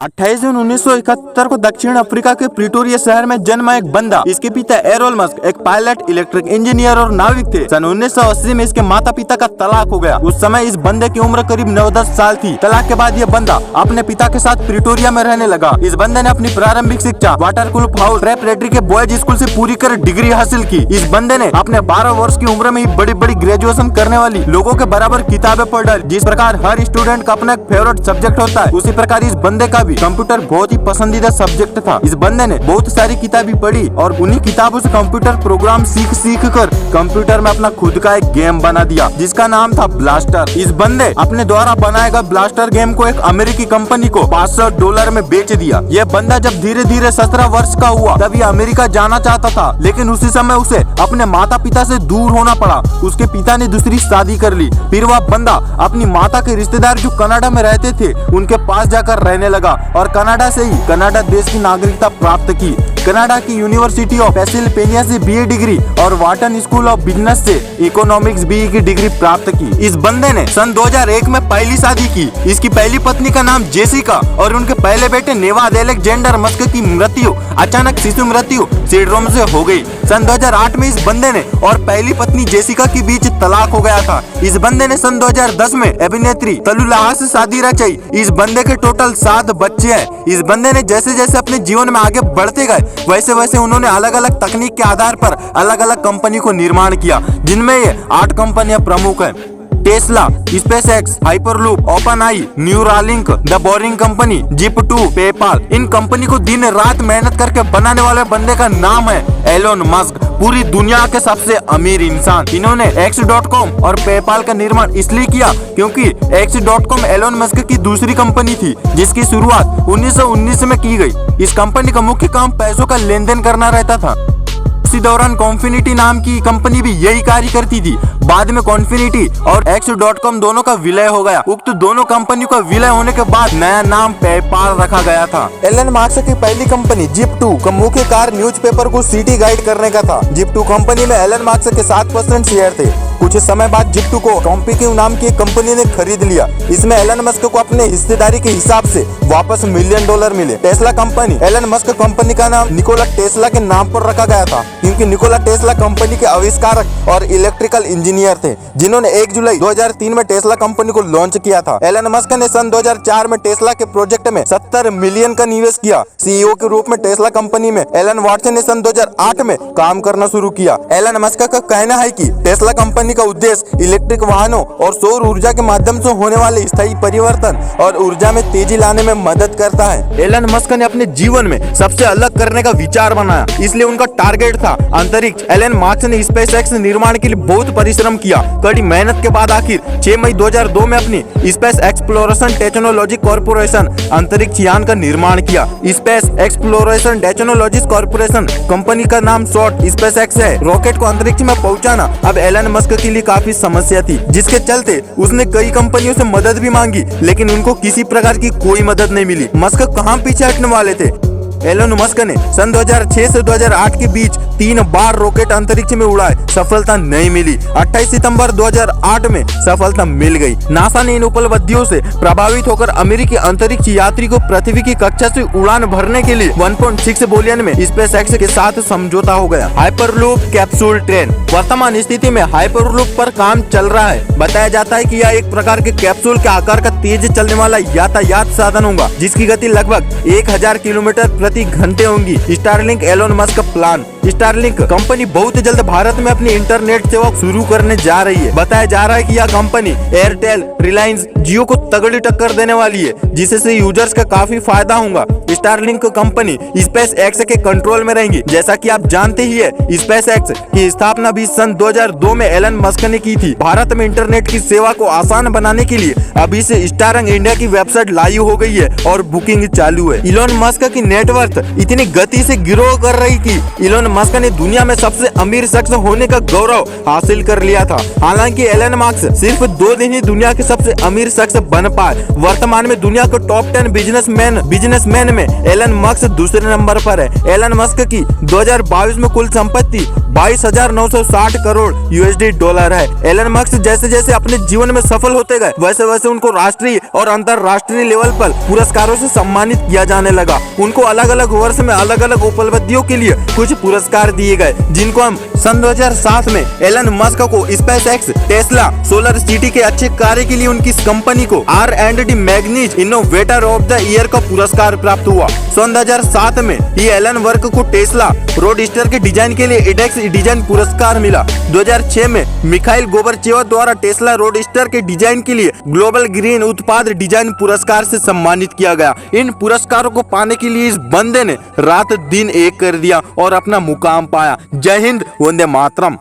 28 जून 1971 को दक्षिण अफ्रीका के प्रिटोरिया शहर में जन्मा एक बंदा। इसके पिता एरोन मस्क एक पायलट, इलेक्ट्रिक इंजीनियर और नाविक थे। सन 1980 में इसके माता पिता का तलाक हो गया। उस समय इस बंदे की उम्र करीब 9-10 साल थी। तलाक के बाद ये बंदा अपने पिता के साथ प्रिटोरिया में रहने लगा। इस बंदे ने अपनी प्रारंभिक शिक्षा वाटरक्लूफ हाउस प्रेपरेटरी के बॉयज स्कूल से पूरी कर डिग्री हासिल की। इस बंदे ने अपने 12 वर्ष की उम्र में ही बड़ी बड़ी ग्रेजुएशन करने वाली लोगों के बराबर किताबें पढ़ डाली। जिस प्रकार हर स्टूडेंट का अपना फेवरेट सब्जेक्ट होता है, उसी प्रकार इस बंदे का भी कंप्यूटर बहुत ही पसंदीदा सब्जेक्ट था। इस बंदे ने बहुत सारी किताबें पढ़ी और उन्हीं किताबों से कंप्यूटर प्रोग्राम सीख कर कंप्यूटर में अपना खुद का एक गेम बना दिया, जिसका नाम था ब्लास्टर। इस बंदे अपने द्वारा बनाए गए ब्लास्टर गेम को एक अमेरिकी कंपनी को $500 में बेच दिया। यह बंदा जब धीरे धीरे 17 वर्ष का हुआ तब ये अमेरिका जाना चाहता था, लेकिन उसी समय उसे अपने माता पिता से दूर होना पड़ा। उसके पिता ने दूसरी शादी कर ली। फिर वह बंदा अपनी माता के रिश्तेदार जो कनाडा में रहते थे उनके पास जाकर रहने लगा और कनाडा से ही कनाडा देश की नागरिकता प्राप्त की। कनाडा की यूनिवर्सिटी ऑफ पेंसिल्वेनिया से बीए डिग्री और वाटन स्कूल ऑफ बिजनेस से इकोनॉमिक्स बीए की डिग्री प्राप्त की। इस बंदे ने सन 2001 में पहली शादी की। इसकी पहली पत्नी का नाम जेसिका और उनके पहले बेटे नेवाद एलेक्जेंडर मस्क की मृत्यु अचानक शिशु मृत्यु सिंड्रोम से हो गई। सन 2008 में इस बंदे ने और पहली पत्नी जेसिका के बीच तलाक हो गया था। इस बंदे ने सन 2010 में अभिनेत्री तलुलाहा से शादी रचाई। इस बंदे के टोटल 7 बच्चे हैं। इस बंदे ने जैसे जैसे अपने जीवन में आगे बढ़ते गए वैसे वैसे उन्होंने अलग अलग तकनीक के आधार पर अलग अलग कंपनी को निर्माण किया, जिनमें ये 8 कंपनियां प्रमुख हैं। Tesla, SpaceX, Hyperloop, OpenAI, Neuralink, the boring company, zip two, PayPal. इन कंपनी को दिन रात मेहनत करके बनाने वाले बंदे का नाम है एलोन मस्क, पूरी दुनिया के सबसे अमीर इंसान। इन्होंने X.com और पेपाल का निर्माण इसलिए किया क्योंकि X.com एलोन मस्क की दूसरी कंपनी थी, जिसकी शुरुआत 1919 में की गई। इस कंपनी का मुख्य काम पैसों का लेन देन करना रहता था। इसी दौरान कॉन्फिनिटी नाम की कंपनी भी यही कार्य करती थी। बाद में कॉन्फिनिटी और X.com दोनों का विलय हो गया। उक्त दोनों कंपनी का विलय होने के बाद नया नाम पेपाल रखा गया था। एलन मस्क की पहली कंपनी जिप2 का मुख्य कार्य न्यूज़पेपर को सिटी गाइड करने का था। जिप2 कंपनी में एलन मस्क के 7% शेयर थे। कुछ समय बाद जिप2 को कॉम्पिक्यू नाम की एक कंपनी ने खरीद लिया। इसमें एलन मस्क को अपने हिस्सेदारी के हिसाब से वापस $1 मिलियन मिले। Tesla company, Elon Musk company का नाम निकोला टेस्ला के नाम पर रखा गया था क्योंकि निकोला टेस्ला कंपनी के आविष्कारक और इलेक्ट्रिकल इंजीनियर थे, जिन्होंने 1 जुलाई 2003 में टेस्ला कंपनी को लॉन्च किया था। एलन मस्क ने सन 2004 में टेस्ला के प्रोजेक्ट में $70 मिलियन का निवेश किया। सीईओ के रूप में टेस्ला कंपनी में एलन वाटसन ने सन 2008 में काम करना शुरू किया। एलन मस्क का कहना है कि टेस्ला कंपनी का उद्देश्य इलेक्ट्रिक वाहनों और सौर ऊर्जा के माध्यम से होने वाले स्थायी परिवर्तन और ऊर्जा में तेजी लाने में मदद करता है। एलन मस्क ने अपने जीवन में सबसे अलग करने का विचार बनाया, इसलिए उनका टारगेट था अंतरिक्ष। एलन मस्क ने स्पेसएक्स निर्माण के लिए बहुत परिश्रम किया। कड़ी मेहनत के बाद आखिर 6 मई 2002 में अपनी स्पेस एक्सप्लोरेशन टेक्नोलॉजी कॉर्पोरेशन अंतरिक्ष यान का निर्माण किया। Space exploration technologies corporation company का नाम शॉर्ट स्पेसएक्स है। रॉकेट को अंतरिक्ष में पहुंचाना अब एलन मस्क के लिए काफी समस्या थी, जिसके चलते उसने कई कंपनियों से मदद भी मांगी, लेकिन उनको किसी प्रकार की कोई मदद नहीं मिली। मस्क कहाँ पीछे हटने वाले थे। एलन मस्क ने सन 2006 से 2008 के बीच 3 बार रॉकेट अंतरिक्ष में उड़ाए, सफलता नहीं मिली। 28 सितंबर 2008 में सफलता मिल गई। नासा ने इन उपलब्धियों से प्रभावित होकर अमेरिकी अंतरिक्ष यात्री को पृथ्वी की कक्षा से उड़ान भरने के लिए 1.6 बिलियन में स्पेसएक्स के साथ समझौता हो गया। हाइपरलूप कैप्सूल ट्रेन, वर्तमान स्थिति में हाइपरलूप पर काम चल रहा है। बताया जाता है कि यह एक प्रकार के कैप्सूल के आकार का तेज चलने वाला यातायात साधन होगा, जिसकी गति लगभग 1000 किलोमीटर प्रति घंटे होंगी। स्टारलिंक, एलोन मस्क का प्लान। स्टारलिंक कंपनी बहुत जल्द भारत में अपनी इंटरनेट सेवा शुरू करने जा रही है। बताया जा रहा है कि यह कंपनी एयरटेल, रिलायंस, जियो को तगड़ी टक्कर देने वाली है, जिससे यूजर्स का काफी फायदा होगा। स्टारलिंक कंपनी स्पेस एक्स के कंट्रोल में रहेंगी। जैसा कि आप जानते ही है, स्पेस एक्स की स्थापना भी सन 2002 में एलन मस्क ने की थी। भारत में इंटरनेट की सेवा को आसान बनाने के लिए अभी से स्टारलिंक इंडिया की वेबसाइट लाइव हो गई है और बुकिंग चालू है। इलोन मस्क की नेटवर्थ इतनी गति से ग्रो कर रही कि इलोन मस्क ने दुनिया में सबसे अमीर शख्स होने का गौरव हासिल कर लिया था। हालांकि एलन मस्क सिर्फ 2 दिन ही दुनिया के सबसे अमीर शख्स बन पाए। वर्तमान में दुनिया के टॉप 10 बिजनेसमैन में में एलन मस्क दूसरे नंबर पर है। एलन मस्क की 2022 में कुल संपत्ति 22,960 करोड़ यूएसडी डॉलर है। एलन मस्क जैसे जैसे अपने जीवन में सफल होते गए वैसे वैसे उनको राष्ट्रीय और अंतर्राष्ट्रीय लेवल पर पुरस्कारों से सम्मानित किया जाने लगा। उनको अलग अलग वर्ष में अलग अलग उपलब्धियों के लिए कुछ पुरस्कार दिए गए, जिनको हम सन 2007 में एलन मस्क को स्पेसएक्स, टेस्ला, सोलर सिटी के अच्छे कार्य के लिए उनकी कंपनी को R&D manganese innovator of the year का पुरस्कार प्राप्त हुआ। सन 2007 में ही एलन वर्क को टेस्ला रोडस्टर के डिजाइन के लिए इडेक्स डिजाइन पुरस्कार मिला। 2006 में मिखाइल गोबरचेव द्वारा टेस्ला रोडस्टर के डिजाइन के लिए ग्लोबल ग्रीन उत्पाद डिजाइन पुरस्कार से सम्मानित किया गया। इन पुरस्कारों को पाने के लिए इस बंदे ने रात दिन एक कर दिया और अपना मुकाम पाया। जय हिंद, वंदे मातरम।